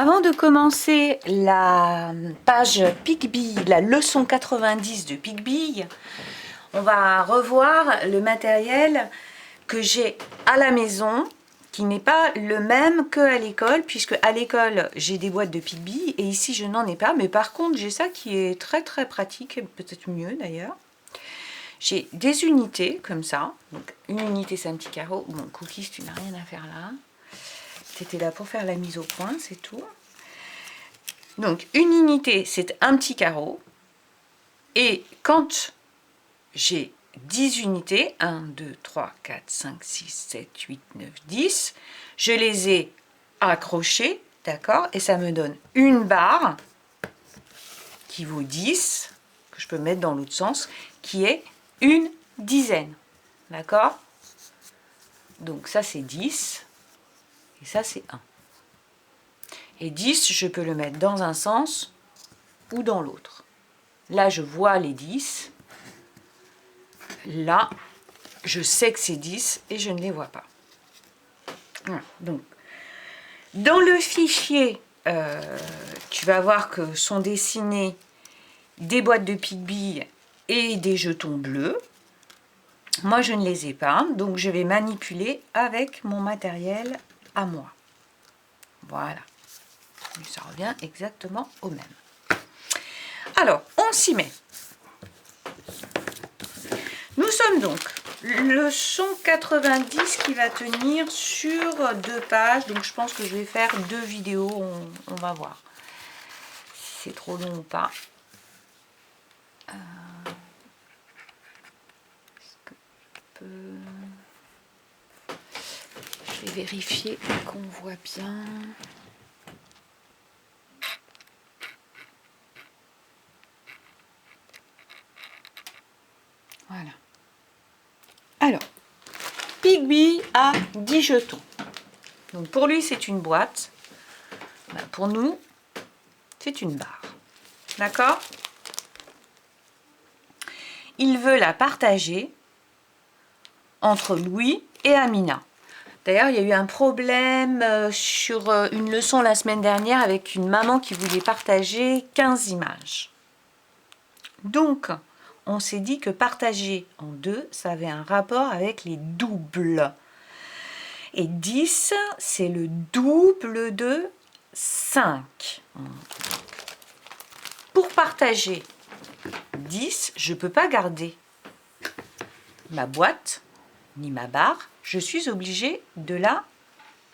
Avant de commencer la page Pigbille, la leçon 90 de Pigbille, on va revoir le matériel que j'ai à la maison, qui n'est pas le même qu'à l'école, puisque à l'école j'ai des boîtes de Pigbille et ici je n'en ai pas, mais par contre j'ai ça qui est très pratique, peut-être mieux d'ailleurs. J'ai des unités comme ça, donc une unité c'est un petit carreau. Bon, Cookies, tu n'as rien à faire là. C'était là pour faire la mise au point, c'est tout. Donc une unité c'est un petit carreau, et quand j'ai 10 unités, 1, 2, 3, 4, 5, 6, 7, 8, 9, 10, je les ai accrochées, d'accord, et ça me donne une barre qui vaut 10, que je peux mettre dans l'autre sens, qui est une dizaine, d'accord. Donc ça c'est 10, et ça c'est 1. Et 10, je peux le mettre dans un sens ou dans l'autre. Là, je vois les 10. Là, je sais que c'est 10 et je ne les vois pas. Voilà. Donc, dans le fichier, tu vas voir que sont dessinés des boîtes de Pigbille et des jetons bleus. Moi, je ne les ai pas, donc je vais manipuler avec mon matériel à moi. Voilà. Ça revient exactement au même. Alors, on s'y met. Nous sommes donc leçon 90 qui va tenir sur 2 pages. Donc, je pense que je vais faire 2 vidéos. On va voir si c'est trop long ou pas. Est-ce que je peux... Je vais vérifier qu'on voit bien. Voilà. Alors, Pigbille a 10 jetons. Donc pour lui, c'est une boîte. Ben, pour nous, c'est une barre. D'accord? Il veut la partager entre Louis et Amina. D'ailleurs, il y a eu un problème sur une leçon la semaine dernière avec une maman qui voulait partager 15 images. Donc, on s'est dit que partager en 2, ça avait un rapport avec les doubles. Et 10, c'est le double de 5. Pour partager 10, je ne peux pas garder ma boîte ni ma barre. Je suis obligée de la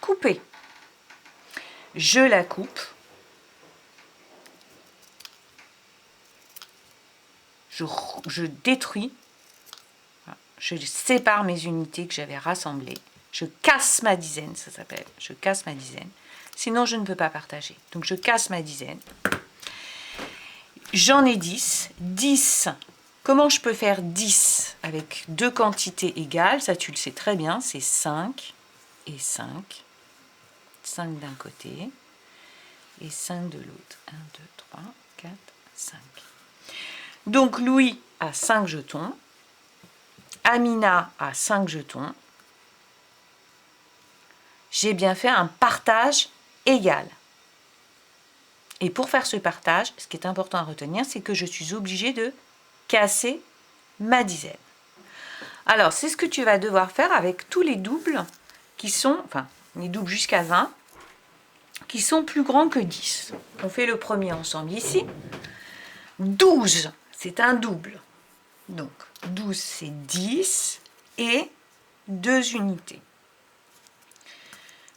couper. Je la coupe. Je détruis. Je sépare mes unités que j'avais rassemblées. Je casse ma dizaine, ça s'appelle. Je casse ma dizaine. Sinon, je ne peux pas partager. Donc, je casse ma dizaine. J'en ai 10. 10. Comment je peux faire 10 avec 2 quantités égales? Ça, tu le sais très bien. C'est 5 et 5. 5 d'un côté et 5 de l'autre. 1, 2, 3, 4, 5. Donc, Louis a 5 jetons. Amina a 5 jetons. J'ai bien fait un partage égal. Et pour faire ce partage, ce qui est important à retenir, c'est que je suis obligée de casser ma dizaine. Alors, c'est ce que tu vas devoir faire avec tous les doubles qui sont, enfin, les doubles jusqu'à 20, qui sont plus grands que 10. On fait le premier ensemble ici. 12, c'est un double. Donc, 12, c'est 10 et 2 unités.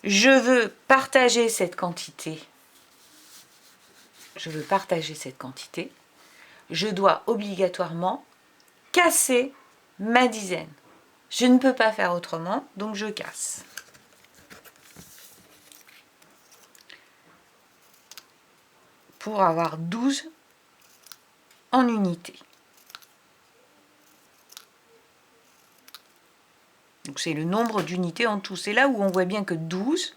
Je veux partager cette quantité. Je dois obligatoirement casser ma dizaine. Je ne peux pas faire autrement, donc je casse. Pour avoir 12 en unités. Donc c'est le nombre d'unités en tout. C'est là où on voit bien que 12,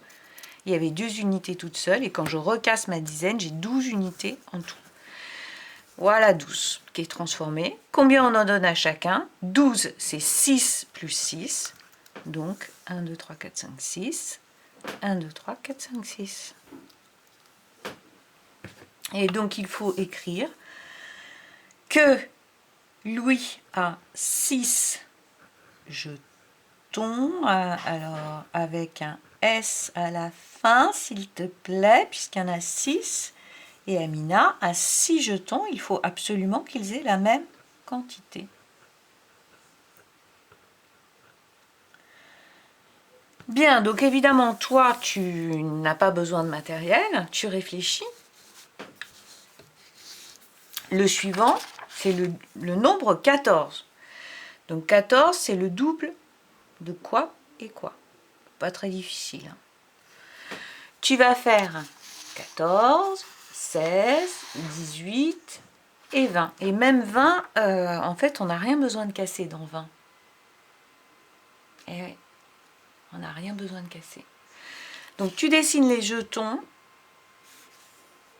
il y avait 2 unités toutes seules, et quand je recasse ma dizaine, j'ai 12 unités en tout. Voilà 12 qui est transformé. Combien on en donne à chacun? 12, c'est 6 plus 6. Donc 1, 2, 3, 4, 5, 6. 1, 2, 3, 4, 5, 6. Et donc, il faut écrire que Louis a 6 jetons, alors avec un S à la fin, s'il te plaît, puisqu'il y en a 6. Et Amina a 6 jetons, il faut absolument qu'ils aient la même quantité. Bien, donc évidemment, toi, tu n'as pas besoin de matériel, tu réfléchis. Le suivant, c'est le nombre 14. Donc 14, c'est le double de quoi et quoi. Pas très difficile. Hein. Tu vas faire 14, 16, 18 et 20. Et même 20, en fait, on n'a rien besoin de casser dans 20. Et oui, on n'a rien besoin de casser. Donc tu dessines les jetons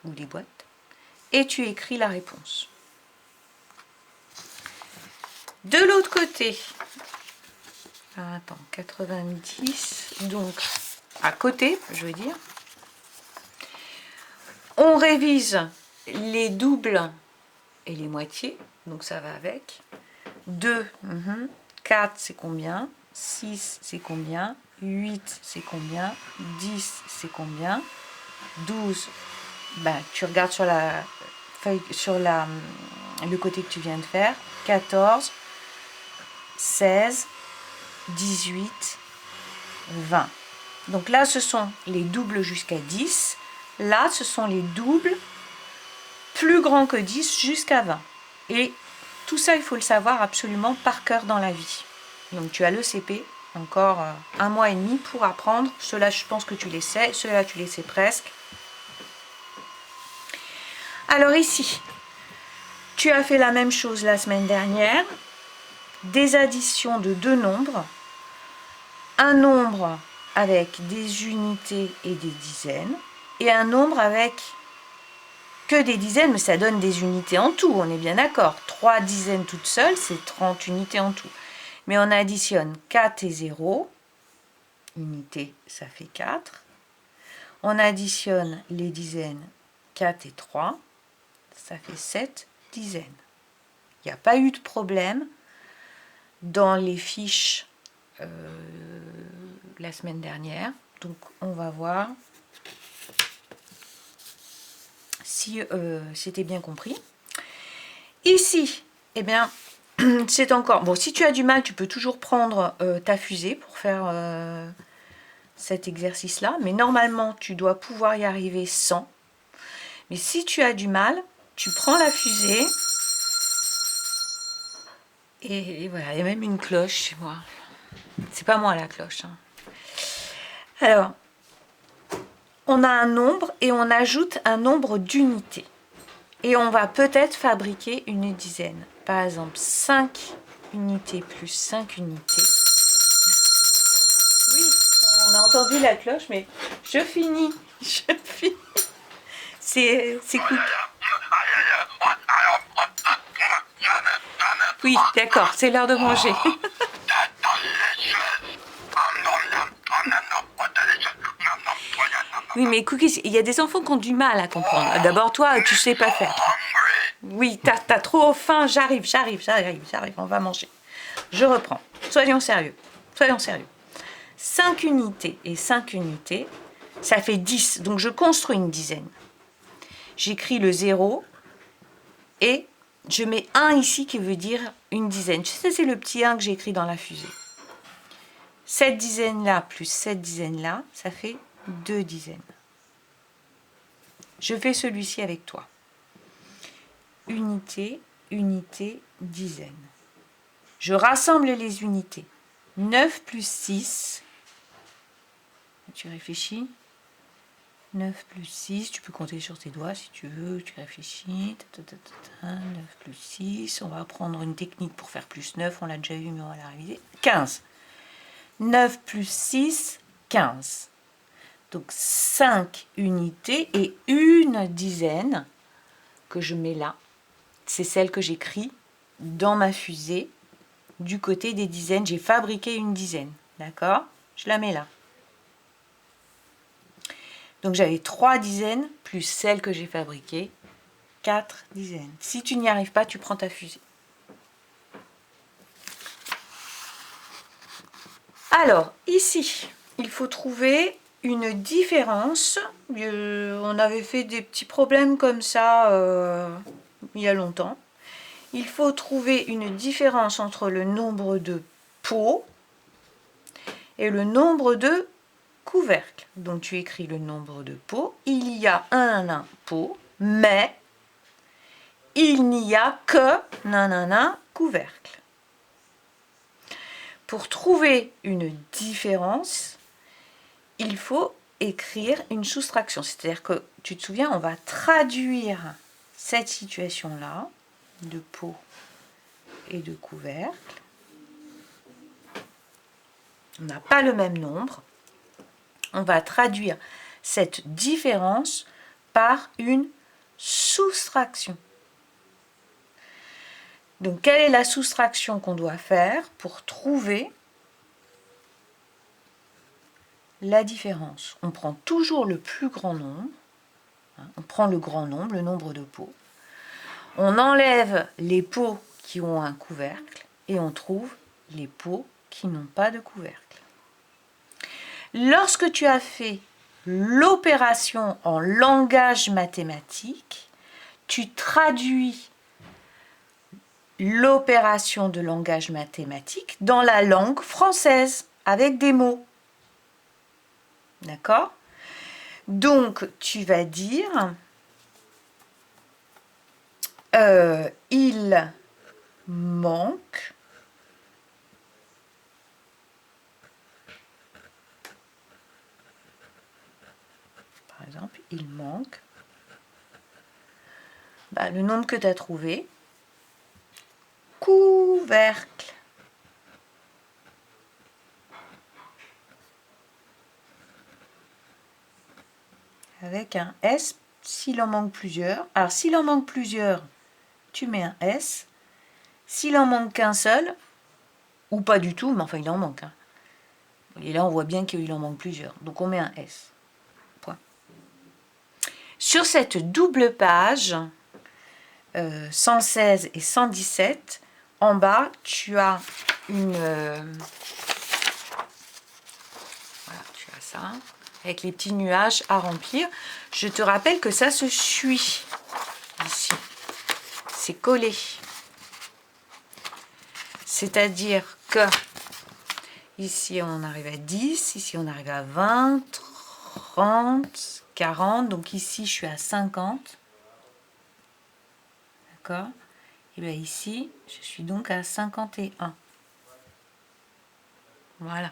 ou les boîtes et tu écris la réponse. De l'autre côté, attends, 90, donc à côté, je veux dire, on révise les doubles et les moitiés, donc ça va avec. 2, 4 c'est combien? 6 c'est combien? 8 c'est combien? 10 c'est combien? 12, ben, tu regardes sur la feuille, sur le côté que tu viens de faire. 14, 16, 18, 20. Donc là, ce sont les doubles jusqu'à 10. Là, ce sont les doubles plus grands que 10 jusqu'à 20. Et tout ça, il faut le savoir absolument par cœur dans la vie. Donc tu as le CP, encore 1 mois et demi pour apprendre. Ceux-là, je pense que tu les sais. Ceux-là, tu les sais presque. Alors ici, tu as fait la même chose la semaine dernière. Des additions de 2 nombres. Un nombre avec des unités et des dizaines. Et un nombre avec que des dizaines, mais ça donne des unités en tout, on est bien d'accord. 3 dizaines toutes seules, c'est 30 unités en tout. Mais on additionne 4 et 0, unités, ça fait 4. On additionne les dizaines 4 et 3, ça fait 7 dizaines. Il n'y a pas eu de problème dans les fiches la semaine dernière. Donc on va voir si c'était bien compris. Ici, eh bien, c'est encore... Bon, si tu as du mal, tu peux toujours prendre ta fusée pour faire cet exercice-là. Mais normalement, tu dois pouvoir y arriver sans. Mais si tu as du mal, tu prends la fusée. Et voilà, il y a même une cloche chez moi. C'est pas moi la cloche. Hein. Alors, on a un nombre et on ajoute un nombre d'unités. Et on va peut-être fabriquer une dizaine. Par exemple, 5 unités plus 5 unités. Oui, on a entendu la cloche, mais je finis. Je finis. C'est cool. Oui, d'accord, c'est l'heure de manger. Oui, mais Cookies, il y a des enfants qui ont du mal à comprendre. D'abord, toi, tu sais pas faire. Oui, t'as trop faim. J'arrive, on va manger. Je reprends. Soyons sérieux. 5 unités et 5 unités, ça fait 10. Donc, je construis une dizaine. J'écris le 0 et je mets 1 ici qui veut dire une dizaine. Tu sais, c'est le petit 1 que j'ai écrit dans la fusée. Cette dizaine-là plus cette dizaine-là, ça fait 2 dizaines. Je fais celui-ci avec toi. Unité, unité, dizaine. Je rassemble les unités. 9 plus 6. Tu réfléchis. 9 plus 6, tu peux compter sur tes doigts si tu veux, tu réfléchis. 9 plus 6, on va prendre une technique pour faire plus 9, on l'a déjà vu mais on va la réviser. 15. 9 plus 6, 15. Donc 5 unités et une dizaine que je mets là. C'est celle que j'écris dans ma fusée. Du côté des dizaines, j'ai fabriqué une dizaine. D'accord? Je la mets là. Donc j'avais 3 dizaines plus celle que j'ai fabriquée. 4 dizaines. Si tu n'y arrives pas, tu prends ta fusée. Alors, ici, il faut trouver une différence. On avait fait des petits problèmes comme ça il y a longtemps. Il faut trouver une différence entre le nombre de pots et le nombre de couvercles. Donc tu écris le nombre de pots. Il y a un pot, mais il n'y a que couvercle. Pour trouver une différence, il faut écrire une soustraction. C'est-à-dire que, tu te souviens, on va traduire cette situation-là de pot et de couvercle. On n'a pas le même nombre. On va traduire cette différence par une soustraction. Donc, quelle est la soustraction qu'on doit faire pour trouver la différence? On prend toujours le plus grand nombre. On prend le grand nombre, le nombre de pots. On enlève les pots qui ont un couvercle et on trouve les pots qui n'ont pas de couvercle. Lorsque tu as fait l'opération en langage mathématique, tu traduis l'opération de langage mathématique dans la langue française avec des mots. D'accord? Donc, tu vas dire il manque par exemple, il manque le nombre que tu as trouvé, couvercle. Avec un S s'il en manque plusieurs. Alors, s'il en manque plusieurs, tu mets un S. S'il en manque qu'un seul, ou pas du tout, mais enfin, il en manque. Hein. Et là, on voit bien qu'il en manque plusieurs. Donc, on met un S. Point. Sur cette double page, 116 et 117, en bas, tu as une... voilà, tu as ça, avec les petits nuages à remplir. Je te rappelle que ça se suit ici. C'est collé. C'est-à-dire que ici, on arrive à 10, ici, on arrive à 20, 30, 40. Donc ici, je suis à 50. D'accord? Et bien ici, je suis donc à 51. Voilà.